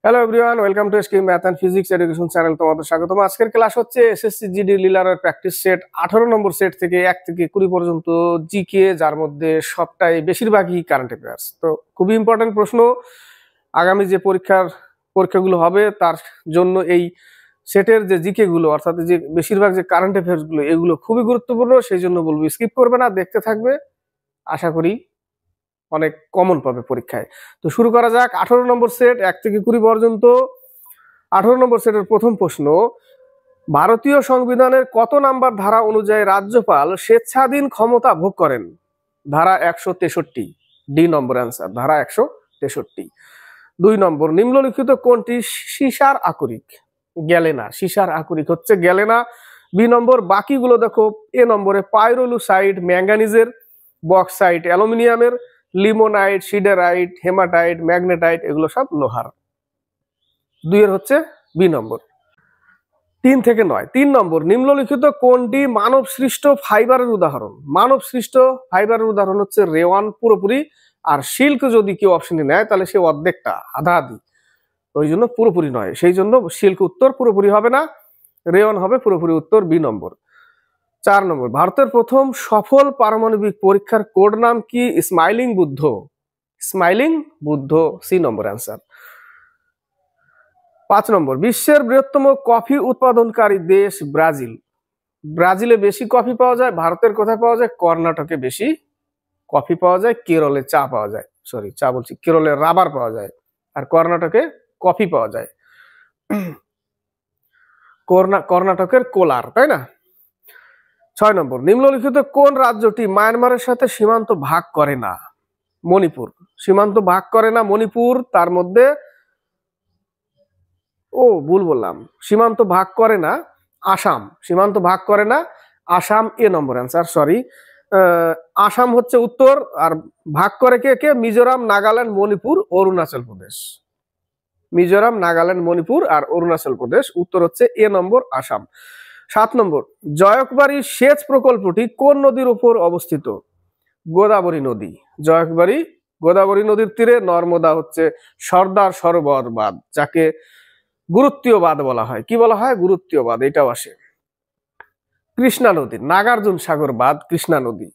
Hello everyone, welcome to SK math and physics education channel. তোমাদের স্বাগতম। আজকের class হচ্ছে এসএসসি জিডি লিলারের প্র্যাকটিস সেট 18 নম্বর set থেকে 1 থেকে 20 পর্যন্ত জিকে, যার মধ্যে সবটাই বেশিরভাগই কারেন্ট অ্যাফেয়ার্স। তো খুবই ইম্পর্টেন্ট প্রশ্ন। আগামী যে পরীক্ষাগুলো হবে তার জন্য এই সেটের যে জিকে গুলো, অর্থাৎ যে বেশিরভাগ যে কারেন্ট অ্যাফেয়ার্স গুলো, এগুলো খুবই গুরুত্বপূর্ণ। সেই জন্য বলবো স্কিপ করবে না, দেখতে থাকবে। আশা করি অনেক কমন পাবে পরীক্ষায়। তো শুরু করা যাক। 18 নম্বর সেট 1 থেকে 20 পর্যন্ত। 18 নম্বর সেটের প্রথম প্রশ্ন, ভারতীয় সংবিধানের কত নাম্বার ধারা অনুযায়ী রাজ্যপাল স্বেচ্ছাধীন ক্ষমতা ভোগ করেন? ধারা 163, ডি নম্বর অ্যান্সার, ধারা 163। 2 নম্বর, নিম্নলিখিত কোনটি সীসার আকরিক? গ্যালেনা। সীসার আকরিক হচ্ছে গ্যালেনা। বি নম্বর, বাকিগুলো দেখো। এ নম্বরে পাইরোলুসাইড ম্যাঙ্গানিজের, বক্সাইট অ্যালুমিনিয়ামের, লিমোনাইট, সিডারাইট, হেমাটাইট, ম্যাগনেটাইট, এগুলো সব লোহার। 2 এর হচ্ছে বি নম্বর। 3 থেকে 9। 3 নম্বর, নিম্নলিখিত কোনটি মানব সৃষ্ট ফাইবারের উদাহরণ? মানব সৃষ্ট ফাইবারের উদাহরণ হচ্ছে রেওয়ান পুরোপুরি, আর সিল্ক যদি কেউ অপশনে নেয় তাহলে সে অর্ধেকটা, আধা আধি, ওই জন্য পুরোপুরি নয়। সেই জন্য সিল্ক উত্তর, পুরোপুরি হবে না। রেওয়ান হবে পুরোপুরি উত্তর, বি নম্বর। 4 নম্বর, ভারতের প্রথম সফল পারমাণবিক পরীক্ষার কোড নাম কি? Smiling Buddha. Smiling Buddha, C number answer. 5 number, বিশ্বের বৃহত্তম কফি উৎপাদনকারী দেশ ব্রাজিল। ব্রাজিলে বেশি কফি পাওয়া যায়। ভারতের কোথায় পাওয়া যায়? কর্ণাটকে বেশি কফি পাওয়া যায়। কেরলে চা পাওয়া যায়, সরি চা বলছি, কেরলে রাবার পাওয়া যায়, আর কর্ণাটকে কফি পাওয়া যায়। কর্ণাটকের কোলার, তাই না? 6 নম্বর, নিম্নলিখিত কোন রাজ্যটি মায়ানমারের সাথে সীমান্ত ভাগ করে না? মণিপুর। সীমান্ত ভাগ করে না মণিপুর। তার মধ্যে ভুল বললাম, সীমান্ত ভাগ করে না আসাম। সীমান্ত ভাগ করে না আসাম, এ নম্বর অ্যান্সার, সরি। আসাম হচ্ছে উত্তর, আর ভাগ করে কে কে? মিজোরাম, নাগাল্যান্ড, মণিপুর, অরুণাচল প্রদেশ। মিজোরাম, নাগাল্যান্ড, মণিপুর আর অরুণাচল প্রদেশ। উত্তর হচ্ছে এ নম্বর, আসাম। 7 নম্বর, জয়কবাড়ি সেচ প্রকল্পটি কোন নদীর উপর অবস্থিত? গোদাবরী নদী। জয়কবাড়ি গোদাবরী নদীর তীরে। নর্মদা হচ্ছে সর্দার সরোবর বাঁধ, যাকে গুরুত্বীয় বাঁধ বলা হয়। কি বলা হয়? গুরুত্বীয় বাঁধ, এটাও আসে। কৃষ্ণা নদী, নাগার্জুন সাগর বাঁধ কৃষ্ণা নদী।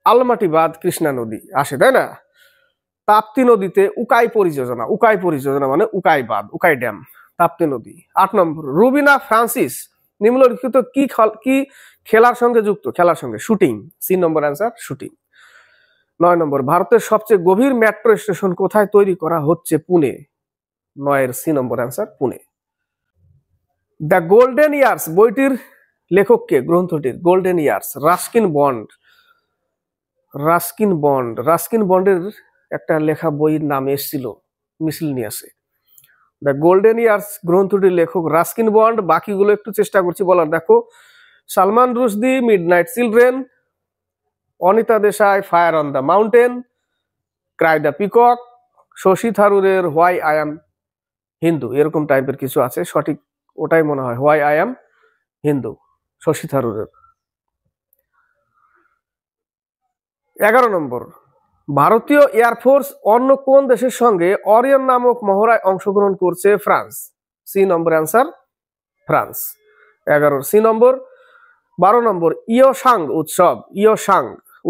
আলমাটি বাঁধ কৃষ্ণা নদী আসে, তাই না? তাপ্তি নদীতে উকাই পরিযোজনা। উকাই পরিযোজনা মানে উকাই বাঁধ, উকাই ড্যাম, তাপ্তি নদী। 8 নম্বর, রুবিনা ফ্রান্সিস নিম্নলিখিত কি খেলার সঙ্গে যুক্ত? খেলার সঙ্গে shooting, C number answer, shooting. 9 নম্বর, ভারতের সবচেয়ে গভীর মেট্রো স্টেশন কোথায় তৈরি করা হচ্ছে? পুনে। 9 এর C number answer, Pune. The golden years বইটির লেখককে? গ্রন্থটির golden years, Ruskin Bond. Ruskin বন্ডের একটা লেখা বইয়ের নাম এসেছিল মিসেলেনিয়াসে। দ্য গোল্ডেন ইয়ার্স গ্রন্থটির লেখক রাস্কিন বন্ড। বাকিগুলো একটু চেষ্টা করছি বলার। দেখো, Salman Rushdie midnight children, Anita Desai fire on the mountain, cry the peacock, Shashi থারুরের হোয়াই আই অ্যাম হিন্দু, এরকম টাইপের কিছু আছে। সঠিক ওটাই মনে হয়, why I am Hindu, Shashi থারুরের। 11 নম্বর, ভারতীয় এয়ারফোর্স অন্য কোন দেশের সঙ্গে অরিয়ন নামক মহড়ায় অংশগ্রহণ করছে? France. C number answer, France. 11 C নম্বর। 12 নম্বর, ইয়োসাং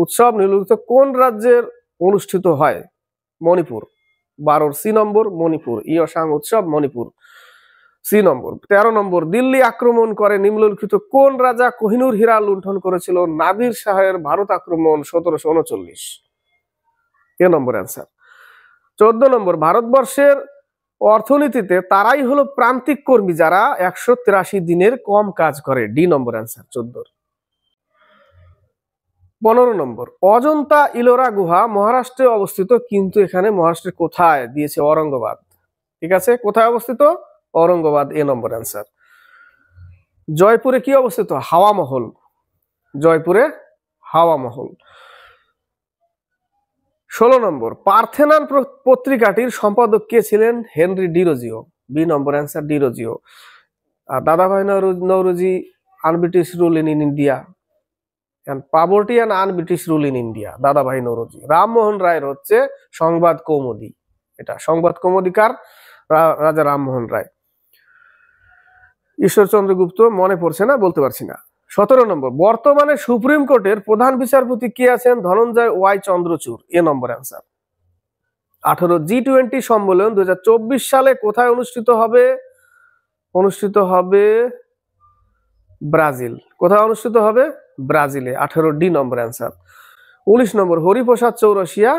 উৎসব নিম্নলিখিত কোন রাজ্যের অনুষ্ঠিত হয়? মণিপুর। 12 সি নম্বর, মণিপুর। ইয়োসাং উৎসব, মণিপুর, সি নম্বর। 13 নম্বর, দিল্লি আক্রমণ করে নিম্নলিখিত কোন রাজা কোহিনূর হীরা লুণ্ঠন করেছিল? নাদির শাহের ভারত আক্রমণ 1739, এ নম্বর অ্যান্সার। 14 নম্বর, ভারতবর্ষের অর্থনীতিতে তারাই হলো প্রান্তিক কর্মী যারা 183 দিনের কম কাজ করে, ডি নম্বর অ্যান্সার, 14। 15 নম্বর, অজন্তা ইলোরা গুহা মহারাষ্ট্রে অবস্থিত, কিন্তু এখানে মহারাষ্ট্রের কোথায় দিয়েছে? ঔরঙ্গাবাদ। ঠিক আছে, কোথায় অবস্থিত? ঔরঙ্গাবাদ, এ নম্বর অ্যান্সার। জয়পুরে কি অবস্থিত? হাওয়া মহল। জয়পুরে হাওয়া মহল। 16 নম্বর, পার্থেনান পত্রিকাটির সম্পাদক কে ছিলেন? Henry Derozio, B number answer, Derozio. আর Dadabhai Naoroji unbritish rule in India, poverty and unbritish rule in India, Dadabhai Naoroji. Rammohan রায়ের হচ্ছে সংবাদ কৌমুদী, এটা সংবাদ কৌমুদিকার, রাজা রামমোহন রায়। ঈশ্বরচন্দ্র গুপ্ত মনে পড়ছে না, বলতে পারছি না। 17 নম্বর, বর্তমানে সুপ্রিম কোর্টের প্রধান বিচারপতি কে আছেন? ধনঞ্জয় ওয়াই চন্দ্রচূড়, এ নম্বর অ্যান্সার। 18 G20 সম্মেলন 2024 সালে কোথায় অনুষ্ঠিত হবে? অনুষ্ঠিত হবে ব্রাজিল। কোথায় অনুষ্ঠিত হবে? ব্রাজিলে। 18 D নম্বর অ্যান্সার। 19 নম্বর, হরিপ্রসাদ চৌরসিয়া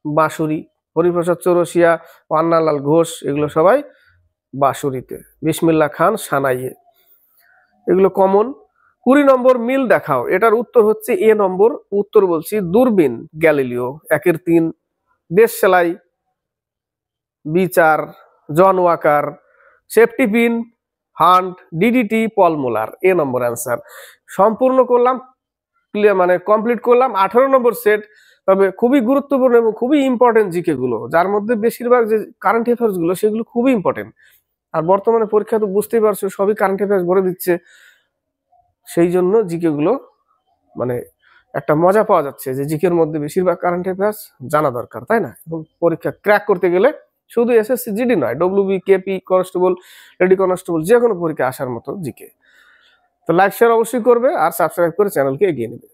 বাঁশুরি। হরিপ্রসাদ চৌরসিয়া, পান্নালাল ঘোষ, এগুলো সবাই বাঁশুরিতে। বিসমিল্লা খান সানাইয়ে, এগুলো কমন। 20 নম্বর, মিল দেখাও। এটার উত্তর হচ্ছে এ নম্বর। উত্তর বলছি, দূরবীন গ্যালিলিও 1 এর 3, দেশ সেলাই বিচার John Walker, safety pin Hunt, DDT Paul Muller, A number answer. সম্পূর্ণ করলাম, মানে কমপ্লিট করলাম 18 নম্বর সেট। তবে খুবই গুরুত্বপূর্ণ এবং খুবই ইম্পর্টেন্ট জিকে গুলো, যার মধ্যে বেশিরভাগ যে কারেন্ট অ্যাফেয়ার্স গুলো সেগুলো খুবই ইম্পর্টেন্ট। আর বর্তমানে পরীক্ষা তো বুঝতেই পারছো সবই কারেন্ট অ্যাফেয়ার্স ভরে দিচ্ছে, সেই জন্য জিকে গুলো মানে একটা মজা পাওয়া যাচ্ছে যে জিকের মধ্যে বেশিরভাগ কারেন্ট অ্যাফেয়ার্স জানা দরকার, তাই না? এবং পরীক্ষা ক্র্যাক করতে গেলে শুধু এসএসসি জিডি নয়, WB, KP, constable, lady constable, যে কোনো পরীক্ষা আসার মতো জিকে। তো লাইক শেয়ার অবশ্যই করবে আর সাবস্ক্রাইব করে চ্যানেলকে এগিয়ে নেবে।